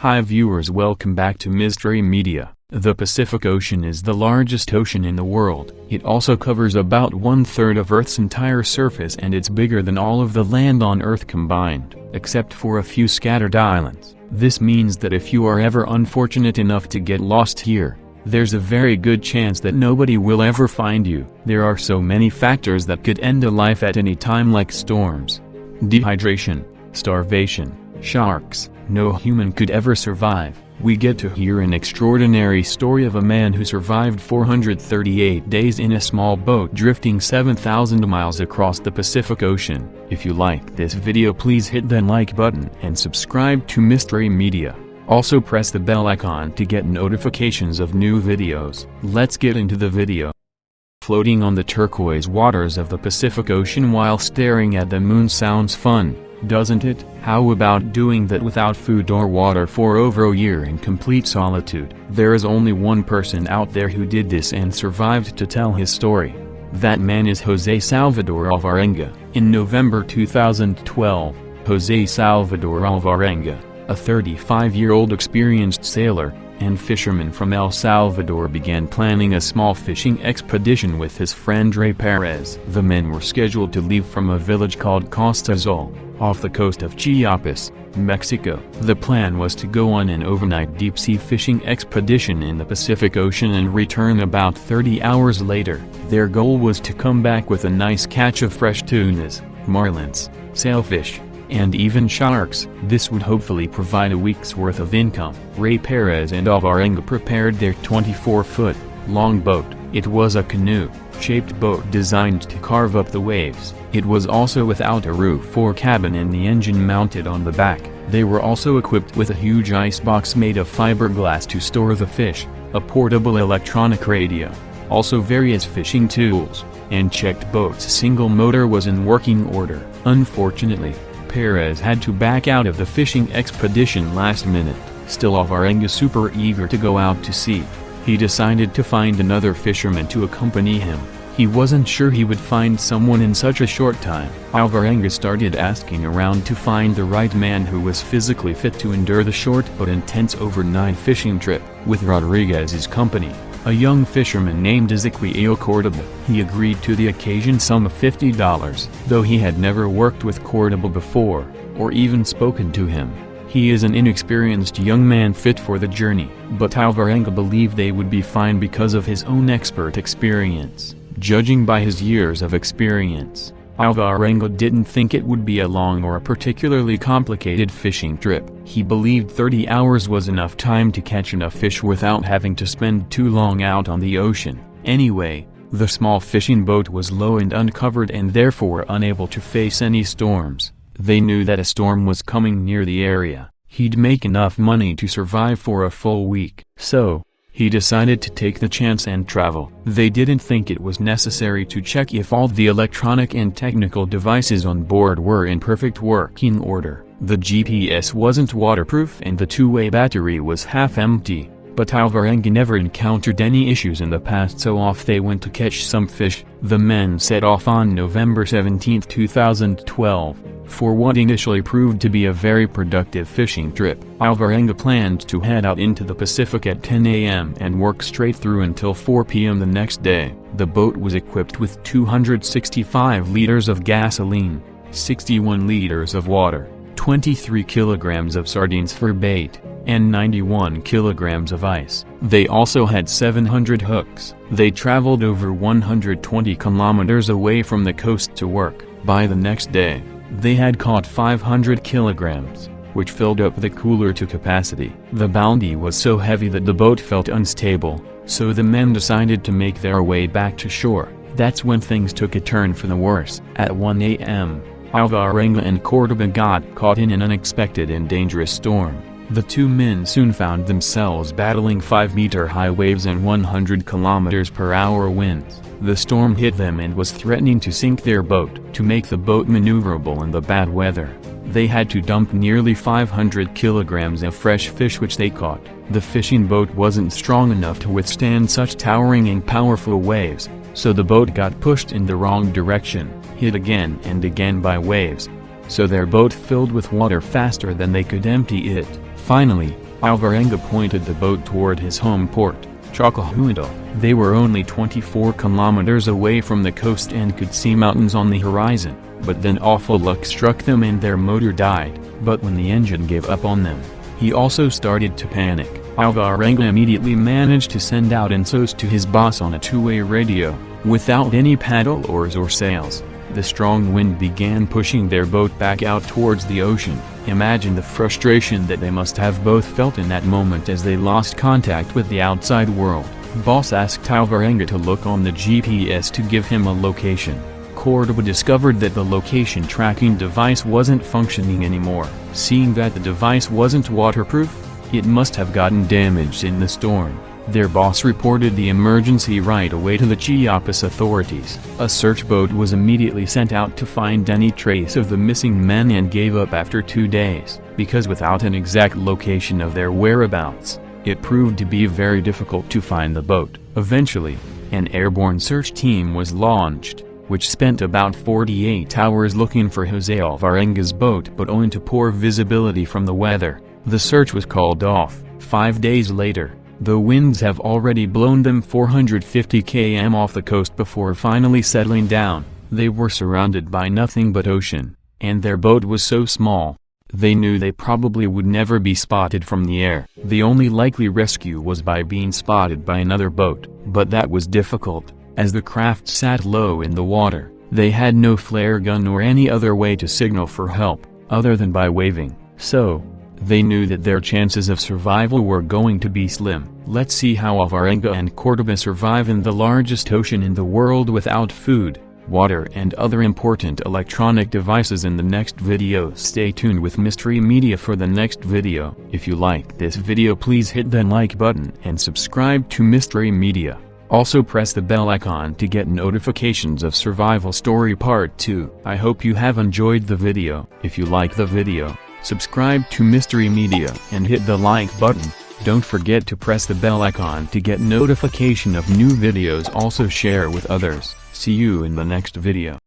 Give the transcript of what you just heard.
Hi viewers, welcome back to Mystery Media. The Pacific Ocean is the largest ocean in the world. It also covers about 1/3 of Earth's entire surface, and it's bigger than all of the land on Earth combined, except for a few scattered islands. This means that if you are ever unfortunate enough to get lost here, there's a very good chance that nobody will ever find you. There are so many factors that could end a life at any time, like storms, dehydration, starvation, sharks. No human could ever survive. We get to hear an extraordinary story of a man who survived 438 days in a small boat drifting 7,000 miles across the Pacific Ocean. If you liked this video, please hit the like button and subscribe to Mystery Media. Also press the bell icon to get notifications of new videos. Let's get into the video. Floating on the turquoise waters of the Pacific Ocean while staring at the moon sounds fun, doesn't it? How about doing that without food or water for over a year in complete solitude? There is only one person out there who did this and survived to tell his story. That man is Jose Salvador Alvarenga. In November 2012, Jose Salvador Alvarenga, a 35-year-old experienced sailor and fisherman from El Salvador, began planning a small fishing expedition with his friend Ray Perez. The men were scheduled to leave from a village called Costa Azul, off the coast of Chiapas, Mexico. The plan was to go on an overnight deep-sea fishing expedition in the Pacific Ocean and return about 30 hours later. Their goal was to come back with a nice catch of fresh tunas, marlins, sailfish, and even sharks. This would hopefully provide a week's worth of income. Ray Perez and Alvarenga prepared their 24-foot-long boat. It was a canoe-shaped boat designed to carve up the waves. It was also without a roof or cabin and the engine mounted on the back. They were also equipped with a huge icebox made of fiberglass to store the fish, a portable electronic radio, also various fishing tools, and checked boat's single motor was in working order. Unfortunately, Perez had to back out of the fishing expedition last minute. Still, Alvarenga, super eager to go out to sea, he decided to find another fisherman to accompany him. He wasn't sure he would find someone in such a short time. Alvarenga started asking around to find the right man who was physically fit to endure the short but intense overnight fishing trip. With Rodriguez's company, a young fisherman named Ezequiel Cordoba, he agreed to the occasion sum of $50. Though he had never worked with Cordoba before, or even spoken to him, he is an inexperienced young man fit for the journey. But Alvarenga believed they would be fine because of his own expert experience. Judging by his years of experience, Alvarenga didn't think it would be a long or a particularly complicated fishing trip. He believed 30 hours was enough time to catch enough fish without having to spend too long out on the ocean. Anyway, the small fishing boat was low and uncovered and therefore unable to face any storms. They knew that a storm was coming near the area. He'd make enough money to survive for a full week. So, he decided to take the chance and travel. They didn't think it was necessary to check if all the electronic and technical devices on board were in perfect working order. The GPS wasn't waterproof and the two-way battery was half empty. But Alvarenga never encountered any issues in the past, so off they went to catch some fish. The men set off on November 17, 2012, for what initially proved to be a very productive fishing trip. Alvarenga planned to head out into the Pacific at 10 a.m. and work straight through until 4 p.m. the next day. The boat was equipped with 265 liters of gasoline, 61 liters of water, 23 kilograms of sardines for bait, and 91 kilograms of ice. They also had 700 hooks. They traveled over 120 kilometers away from the coast to work. By the next day, they had caught 500 kilograms, which filled up the cooler to capacity. The bounty was so heavy that the boat felt unstable, so the men decided to make their way back to shore. That's when things took a turn for the worse. At 1 a.m., Alvarenga and Cordoba got caught in an unexpected and dangerous storm. The two men soon found themselves battling 5-meter-high waves and 100 km/h winds. The storm hit them and was threatening to sink their boat. To make the boat maneuverable in the bad weather, they had to dump nearly 500 kilograms of fresh fish which they caught. The fishing boat wasn't strong enough to withstand such towering and powerful waves, so the boat got pushed in the wrong direction, hit again and again by waves. So their boat filled with water faster than they could empty it. Finally, Alvarenga pointed the boat toward his home port, Chocohuindal. They were only 24 kilometers away from the coast and could see mountains on the horizon, but then awful luck struck them and their motor died. But when the engine gave up on them, he also started to panic. Alvarenga immediately managed to send out an SOS to his boss on a two-way radio, without any paddle oars or sails. The strong wind began pushing their boat back out towards the ocean. Imagine the frustration that they must have both felt in that moment as they lost contact with the outside world. Boss asked Alvarenga to look on the GPS to give him a location. Cordoba discovered that the location tracking device wasn't functioning anymore. Seeing that the device wasn't waterproof, it must have gotten damaged in the storm. Their boss reported the emergency right away to the Chiapas authorities. A search boat was immediately sent out to find any trace of the missing men and gave up after 2 days, because without an exact location of their whereabouts, it proved to be very difficult to find the boat. Eventually, an airborne search team was launched, which spent about 48 hours looking for Jose Alvarenga's boat, but owing to poor visibility from the weather, the search was called off. 5 days later, the winds have already blown them 450 km off the coast before finally settling down. They were surrounded by nothing but ocean, and their boat was so small, they knew they probably would never be spotted from the air. The only likely rescue was by being spotted by another boat, but that was difficult, as the craft sat low in the water. They had no flare gun or any other way to signal for help, other than by waving, so they knew that their chances of survival were going to be slim. Let's see how Alvarenga and Cordoba survive in the largest ocean in the world without food, water and other important electronic devices in the next video. Stay tuned with Mystery Media for the next video. If you like this video, please hit the like button and subscribe to Mystery Media. Also press the bell icon to get notifications of Survival Story Part 2. I hope you have enjoyed the video. If you like the video, subscribe to Mystery Media and hit the like button. Don't forget to press the bell icon to get notification of new videos. Also share with others. See you in the next video.